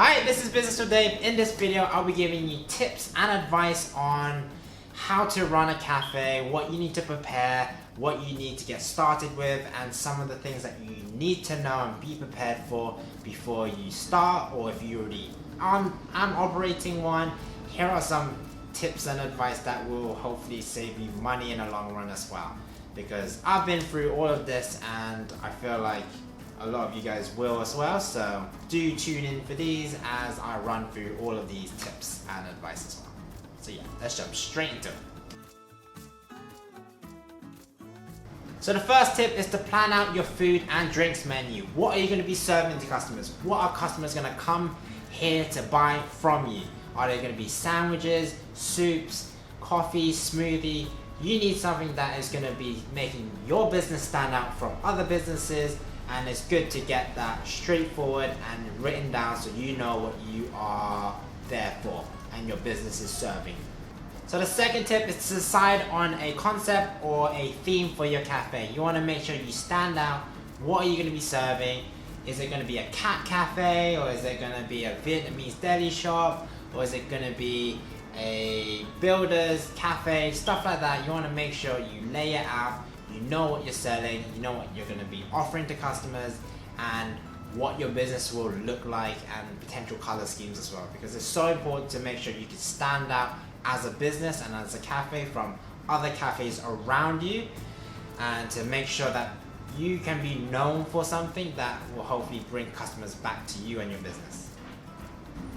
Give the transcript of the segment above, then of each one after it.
Hi, this is Business with Dave. In this video, I'll be giving you tips and advice on how to run a cafe, what you need to prepare, what you need to get started with, and some of the things that you need to know and be prepared for before you start, or if you already are operating one. Here are some tips and advice that will hopefully save you money in the long run as well. Because I've been through all of this and I feel like a lot of you guys will as well, so do tune in for these as I run through all of these tips and advice as well. So yeah, let's jump straight into it. So the first tip is to plan out your food and drinks menu. What are you going to be serving to customers? What are customers going to come here to buy from you? Are they going to be sandwiches, soups, coffee, smoothie? You need something that is going to be making your business stand out from other businesses, and it's good to get that straightforward and written down so you know what you are there for and your business is serving. So the second tip is to decide on a concept or a theme for your cafe. You want to make sure you stand out. What are you going to be serving? Is it going to be a cat cafe, or is it going to be a Vietnamese deli shop, or is it going to be a builder's cafe, stuff like that? You want to make sure you lay it out. You know what you're selling, you know what you're going to be offering to customers, and what your business will look like, and potential color schemes as well, because it's so important to make sure you can stand out as a business and as a cafe from other cafes around you, and to make sure that you can be known for something that will hopefully bring customers back to you and your business.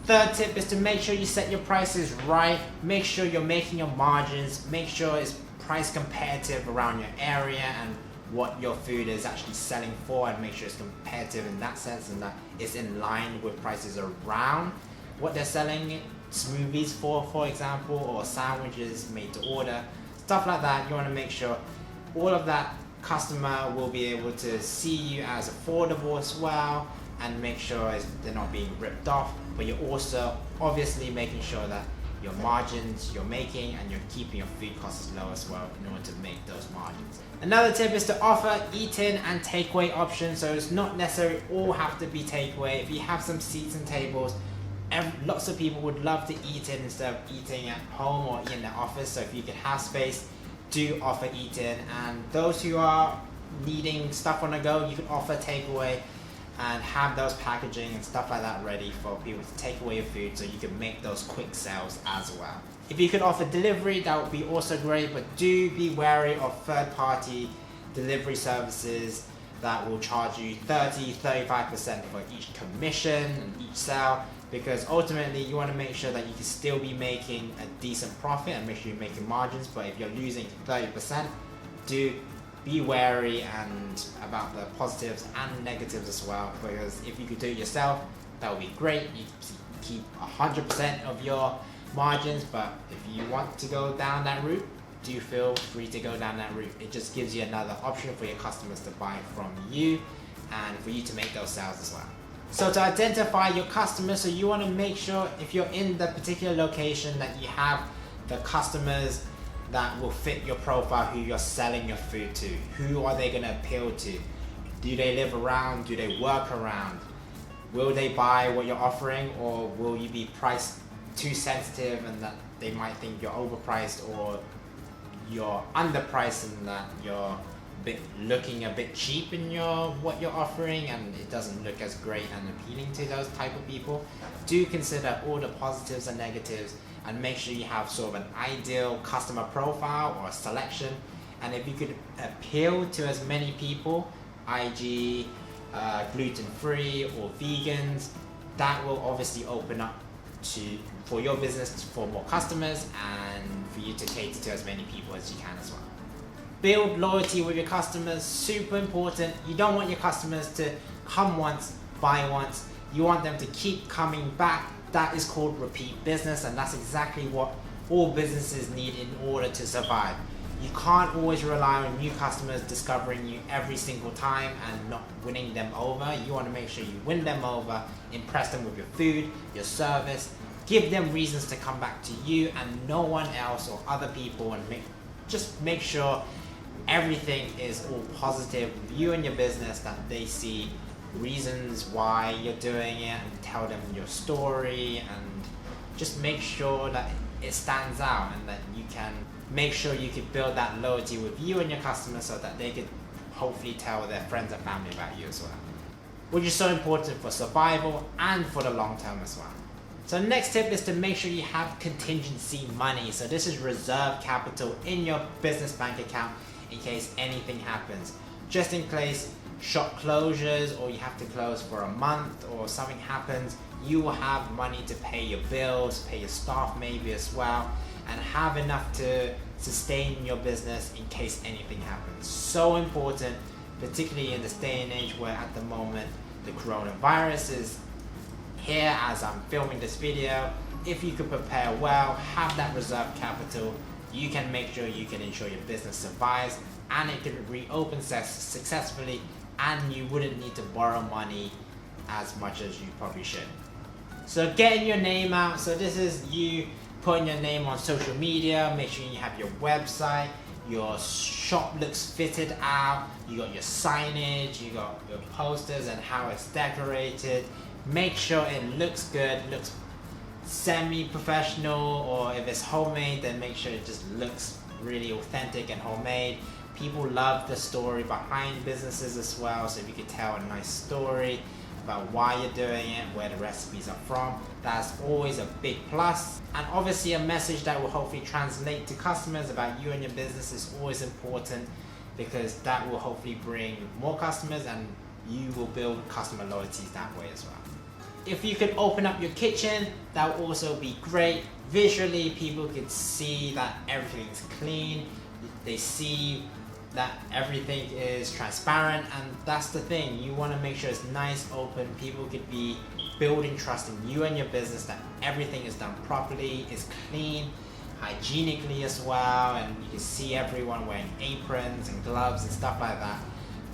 Third tip is to make sure you set your prices right. Make sure you're making your margins, make sure it's price competitive around your area and what your food is actually selling for, and make sure it's competitive in that sense and that it's in line with prices around what they're selling smoothies for example, or sandwiches made to order, stuff like that. You want to make sure all of that customer will be able to see you as affordable as well, and make sure they're not being ripped off, but you're also obviously making sure that your margins you're making and you're keeping your food costs low as well in order to make those margins. Another tip is to offer eat-in and takeaway options, so it's not necessarily all have to be takeaway. If you have some seats and tables, lots of people would love to eat in instead of eating at home or in the office, so if you can have space, do offer eat-in. And those who are needing stuff on the go, you can offer takeaway and have those packaging and stuff like that ready for people to take away your food, so you can make those quick sales as well. If you could offer delivery, that would be also great, but do be wary of third-party delivery services that will charge you 30-35% for each commission and each sale, because ultimately you want to make sure that you can still be making a decent profit and make sure you're making margins. But if you're losing 30%, do be wary and about the positives and negatives as well, because if you could do it yourself, that would be great. You keep 100% of your margins, but if you want to go down that route, do feel free to go down that route. It just gives you another option for your customers to buy from you and for you to make those sales as well. So to identify your customers, so you want to make sure if you're in the particular location that you have the customers that will fit your profile, who you're selling your food to. Who are they going to appeal to? Do they live around? Do they work around? Will they buy what you're offering, or will you be priced too sensitive and that they might think you're overpriced or you're underpriced and that you're looking a bit cheap in what you're offering and it doesn't look as great and appealing to those type of people? Do consider all the positives and negatives and make sure you have sort of an ideal customer profile or a selection. And if you could appeal to as many people, i.e. gluten-free or vegans, that will obviously open up for your business for more customers and for you to cater to as many people as you can as well. Build loyalty with your customers, super important. You don't want your customers to come once, buy once. You want them to keep coming back. That is called repeat business, and that's exactly what all businesses need in order to survive. You can't always rely on new customers discovering you every single time and not winning them over. You want to make sure you win them over, impress them with your food, your service, give them reasons to come back to you and no one else or other people, and just make sure everything is all positive with you and your business, that they see reasons why you're doing it and tell them your story, and just make sure that it stands out and that you can make sure you can build that loyalty with you and your customers so that they could hopefully tell their friends and family about you as well, which is so important for survival and for the long term as well. So the next tip is to make sure you have contingency money. So this is reserve capital in your business bank account in case anything happens. Just in case shop closures or you have to close for a month or something happens, you will have money to pay your bills, pay your staff maybe as well, and have enough to sustain your business in case anything happens. So important, particularly in this day and age where at the moment the coronavirus is here as I'm filming this video. If you could prepare well, have that reserve capital, you can make sure you can ensure your business survives and it can reopen successfully, and you wouldn't need to borrow money as much as you probably should. So getting your name out, so this is you putting your name on social media, make sure you have your website, your shop looks fitted out, you got your signage, you got your posters and how it's decorated. Make sure it looks good, looks semi-professional, or if it's homemade then make sure it just looks really authentic and homemade. People love the story behind businesses as well, so if you could tell a nice story about why you're doing it, where the recipes are from, that's always a big plus. And obviously a message that will hopefully translate to customers about you and your business is always important, because that will hopefully bring more customers and you will build customer loyalties that way as well. If you could open up your kitchen, that would also be great. Visually, people could see that everything's clean, they see that everything is transparent, and that's the thing. You want to make sure it's nice, open. People could be building trust in you and your business that everything is done properly, is clean, hygienically as well, and you can see everyone wearing aprons and gloves and stuff like that.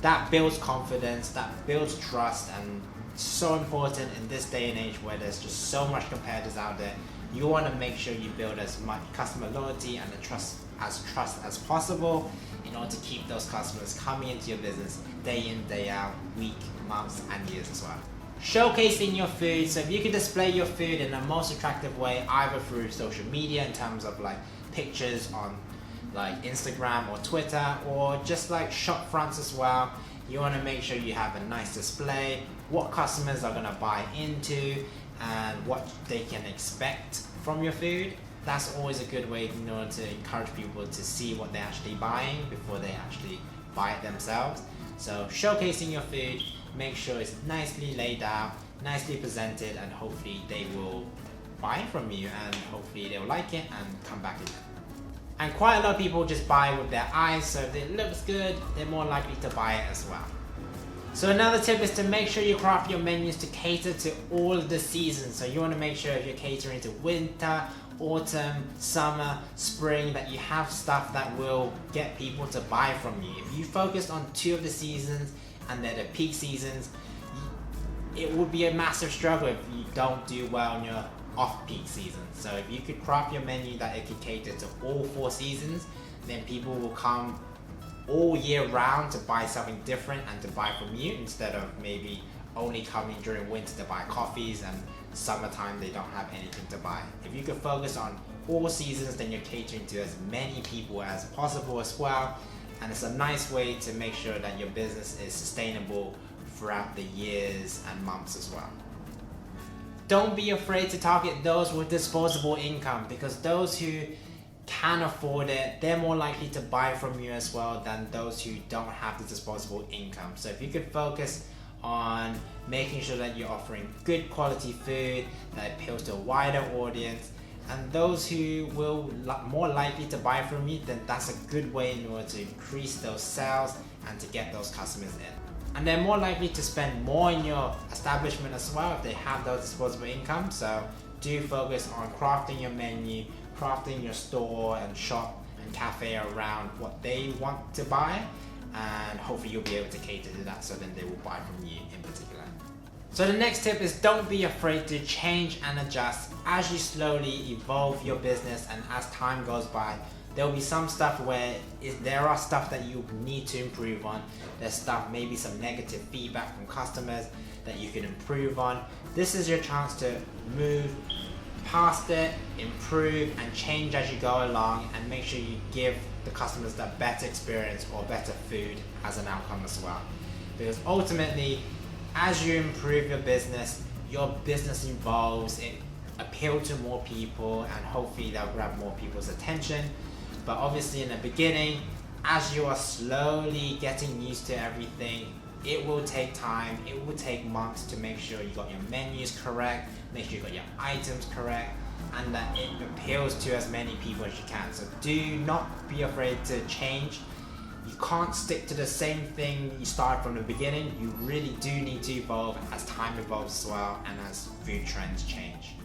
That builds confidence, that builds trust, and so important in this day and age where there's just so much competitors out there. You want to make sure you build as much customer loyalty and the trust as possible in order to keep those customers coming into your business day in, day out, week, months and years as well. Showcasing your food, so if you can display your food in the most attractive way, either through social media in terms of like pictures on like Instagram or Twitter, or just like shop fronts as well. You want to make sure you have a nice display, what customers are going to buy into and what they can expect from your food. That's always a good way in order to encourage people to see what they're actually buying before they actually buy it themselves. So showcasing your food, make sure it's nicely laid out, nicely presented, and hopefully they will buy from you and hopefully they'll like it and come back again. And quite a lot of people just buy with their eyes, so if it looks good, they're more likely to buy it as well. So another tip is to make sure you craft your menus to cater to all of the seasons. So you want to make sure if you're catering to winter, autumn, summer, spring, that you have stuff that will get people to buy from you. If you focus on 2 of the seasons and they're the peak seasons, it would be a massive struggle if you don't do well in your off-peak season. So if you could craft your menu that it could cater to all 4 seasons, then people will come all year round to buy something different and to buy from you, instead of maybe only coming during winter to buy coffees and summertime they don't have anything to buy. If you could focus on all seasons, then you're catering to as many people as possible as well, and it's a nice way to make sure that your business is sustainable throughout the years and months as well. Don't be afraid to target those with disposable income, because those who can afford it, they're more likely to buy from you as well than those who don't have the disposable income. So if you could focus on making sure that you're offering good quality food that appeals to a wider audience, and those who will more likely to buy from you, then that's a good way in order to increase those sales and to get those customers in. And they're more likely to spend more in your establishment as well if they have those disposable income. So do focus on crafting your menu, crafting your store and shop and cafe around what they want to buy, and hopefully you'll be able to cater to that, so then they will buy from you in particular. So the next tip is don't be afraid to change and adjust as you slowly evolve your business, and as time goes by, There will be some stuff where there are stuff that you need to improve on. There's stuff, maybe some negative feedback from customers that you can improve on. This is your chance to move past it, improve and change as you go along, and make sure you give the customers that better experience or better food as an outcome as well. Because ultimately, as you improve your business evolves, it appeals to more people, and hopefully they'll grab more people's attention. But obviously in the beginning, as you are slowly getting used to everything, it will take time, it will take months to make sure you got your menus correct, make sure you got your items correct, and that it appeals to as many people as you can. So do not be afraid to change. You can't stick to the same thing you started from the beginning. You really do need to evolve as time evolves as well, and as food trends change.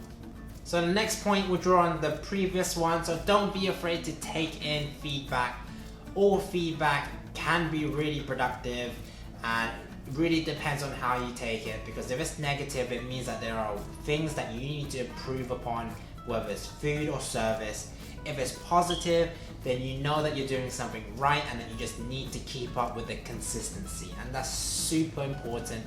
So the next point will draw on the previous one. So don't be afraid to take in feedback. All feedback can be really productive, and it really depends on how you take it, because if it's negative, it means that there are things that you need to improve upon, whether it's food or service. If it's positive, then you know that you're doing something right, and that you just need to keep up with the consistency, and that's super important.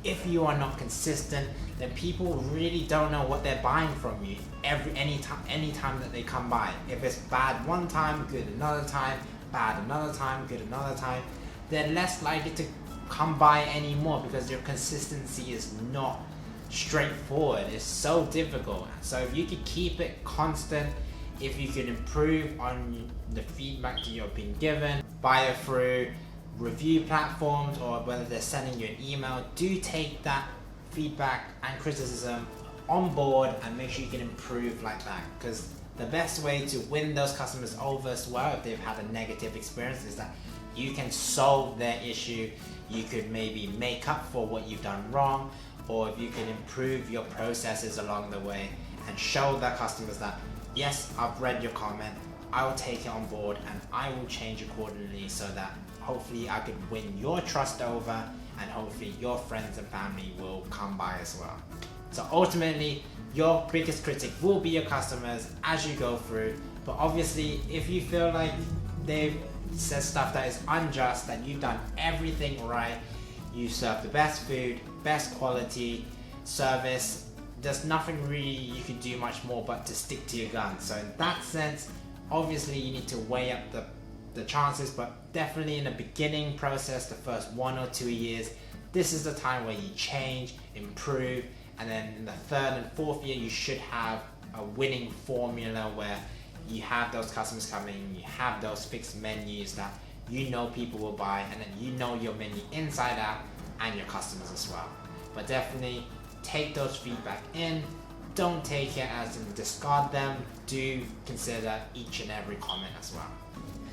If you are not consistent, then people really don't know what they're buying from you anytime that they come by. If it's bad one time, good another time, bad another time, good another time, they're less likely to come by anymore, because your consistency is not straightforward. It's so difficult. So if you could keep it constant, if you can improve on the feedback that you're being given, either through review platforms or whether they're sending you an email, do take that feedback and criticism on board and make sure you can improve like that. Because the best way to win those customers over as well, if they've had a negative experience, is that you can solve their issue. You could maybe make up for what you've done wrong, or if you can improve your processes along the way and show the customers that, yes, I've read your comment, I will take it on board and I will change accordingly, so that hopefully I could win your trust over, and hopefully your friends and family will come by as well. So ultimately, your biggest critic will be your customers as you go through. But obviously, if you feel like they've said stuff that is unjust, that you've done everything right, you serve the best food, best quality, service, there's nothing really you can do much more but to stick to your guns. So in that sense, obviously you need to weigh up the chances, but definitely in the beginning process, the first 1 or 2 years, this is the time where you change, improve, and then in the 3rd and 4th year, you should have a winning formula where you have those customers coming, you have those fixed menus that you know people will buy, and then you know your menu inside out and your customers as well. But definitely take those feedback in. Don't take it as in discard them. Do consider each and every comment as well.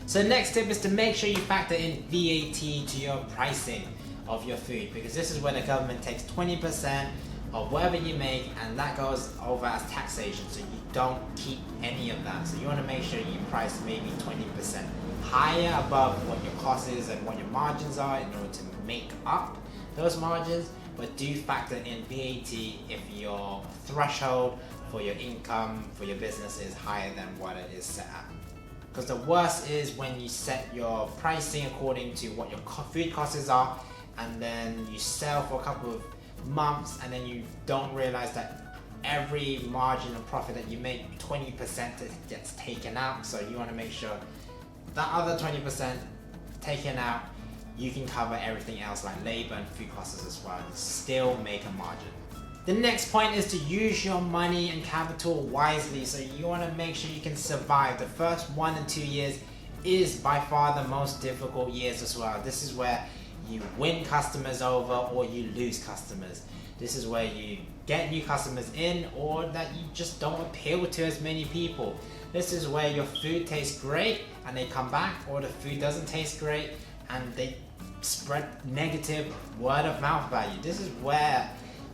So next tip is to make sure you factor in VAT to your pricing of your food, because this is where the government takes 20% of whatever you make, and that goes over as taxation, so you don't keep any of that. So you want to make sure you price maybe 20% higher above what your cost is and what your margins are in order to make up those margins. But do factor in VAT if your threshold for your income for your business is higher than what it is set at. Because the worst is when you set your pricing according to what your food costs are, and then you sell for a couple of months, and then you don't realize that every margin of profit that you make, 20% gets taken out. So you want to make sure that other 20% taken out, you can cover everything else like labor and food costs as well, and still make a margin. The next point is to use your money and capital wisely. So you want to make sure you can survive. The first 1 and 2 years is by far the most difficult years as well. This is where you win customers over or you lose customers. This is where you get new customers in, or that you just don't appeal to as many people. This is where your food tastes great and they come back, or the food doesn't taste great and they spread negative word of mouth about you. This is where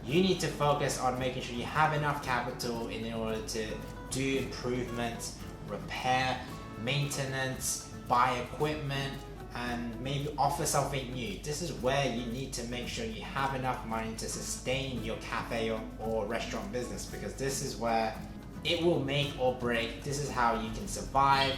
you need to focus on making sure you have enough capital in order to do improvements, repair, maintenance, buy equipment, and maybe offer something new. This is where you need to make sure you have enough money to sustain your cafe or restaurant business, because this is where it will make or break. This is how you can survive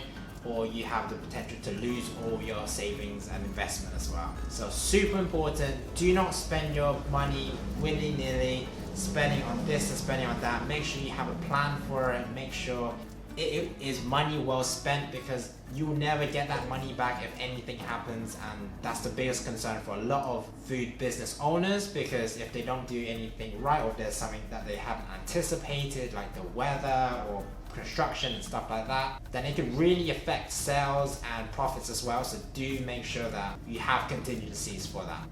or you have the potential to lose all your savings and investment as well. So super important, do not spend your money willy-nilly, spending on this and spending on that. Make sure you have a plan for it, make sure it is money well spent, because you'll never get that money back if anything happens, and that's the biggest concern for a lot of food business owners, because if they don't do anything right, or if there's something that they haven't anticipated like the weather or construction and stuff like that, then it can really affect sales and profits as well. So do make sure that you have contingencies for that.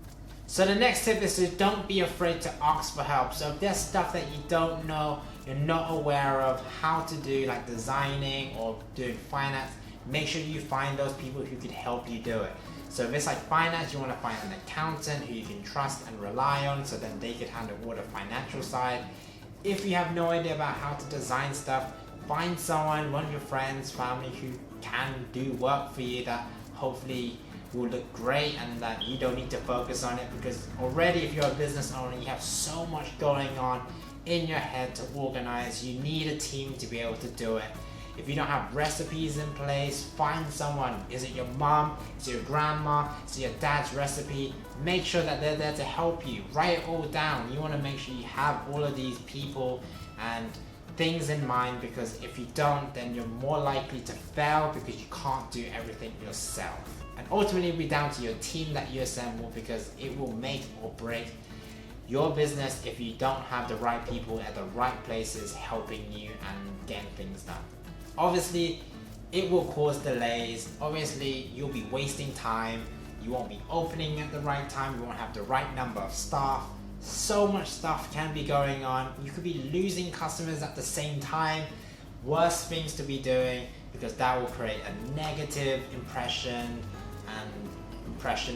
So the next tip is to don't be afraid to ask for help. So if there's stuff that you don't know, you're not aware of how to do, like designing or doing finance, make sure you find those people who could help you do it. So if it's like finance, you want to find an accountant who you can trust and rely on, so then they could handle all the financial side. If you have no idea about how to design stuff, find someone, one of your friends, family, who can do work for you that hopefully will look great and that you don't need to focus on it, because already if you're a business owner, you have so much going on in your head to organize. You need a team to be able to do it. If you don't have recipes in place, find someone. Is it your mom? Is it your grandma? Is it your dad's recipe? Make sure that they're there to help you. Write it all down. You want to make sure you have all of these people and things in mind, because if you don't, then you're more likely to fail because you can't do everything yourself. And ultimately it'll be down to your team that you assemble, because it will make or break your business if you don't have the right people at the right places helping you and getting things done. Obviously, it will cause delays. Obviously, you'll be wasting time. You won't be opening at the right time. You won't have the right number of staff. So much stuff can be going on. You could be losing customers at the same time. Worse things to be doing, because that will create a negative impression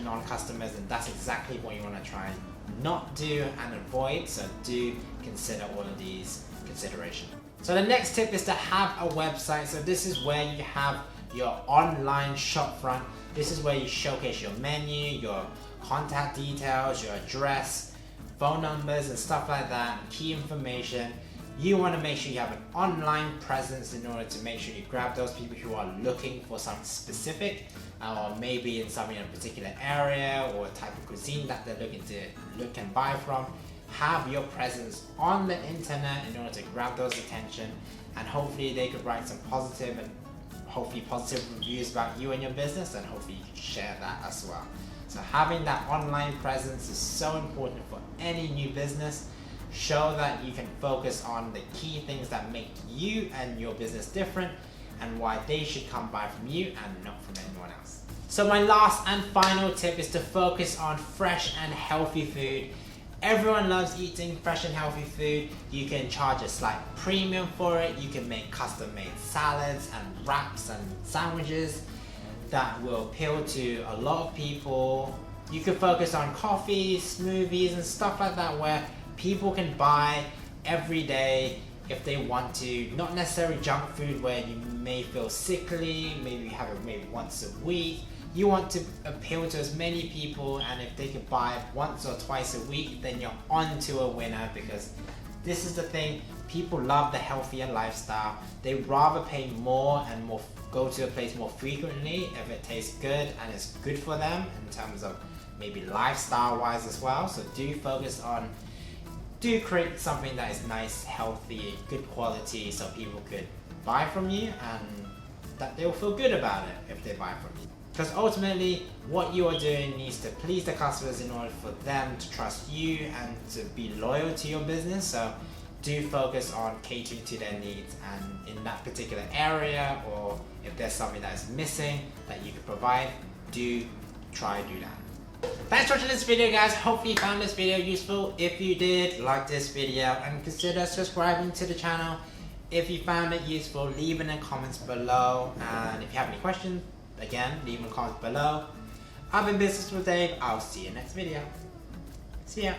on customers, and that's exactly what you want to try and not do and avoid. So do consider all of these considerations. So the next tip is to have a website. So this is where you have your online shop front. This is where you showcase your menu, your contact details, your address, phone numbers and stuff like that, key information. You want to make sure you have an online presence in order to make sure you grab those people who are looking for something specific, or maybe in something in a particular area or type of cuisine that they're looking to look and buy from. Have your presence on the internet in order to grab those attention, and hopefully they could write some positive reviews about you and your business, and hopefully you can share that as well. So having that online presence is so important for any new business. Show that you can focus on the key things that make you and your business different, and why they should come buy from you and not from anyone else. So my last and final tip is to focus on fresh and healthy food. Everyone loves eating fresh and healthy food. You can charge a slight premium for it. You can make custom made salads and wraps and sandwiches that will appeal to a lot of people. You can focus on coffee, smoothies and stuff like that, where people can buy every day if they want to. Not necessarily junk food where you may feel sickly, maybe you have it maybe once a week. You want to appeal to as many people, and if they can buy once or twice a week, then you're on to a winner, because this is the thing, people love the healthier lifestyle. They rather pay more and go to a place more frequently if it tastes good and it's good for them in terms of maybe lifestyle wise as well. So do create something that is nice, healthy, good quality, so people could buy from you and that they'll feel good about it if they buy from you. Because ultimately, what you are doing needs to please the customers in order for them to trust you and to be loyal to your business. So do focus on catering to their needs, and in that particular area, or if there's something that is missing that you can provide, do try to do that. Thanks for watching this video, guys. Hopefully you found this video useful. If you did, like this video and consider subscribing to the channel. If you found it useful, leave it in the comments below, and if you have any questions, again, leave in the comments below. I've been Business with Dave. I'll see you next video. See ya.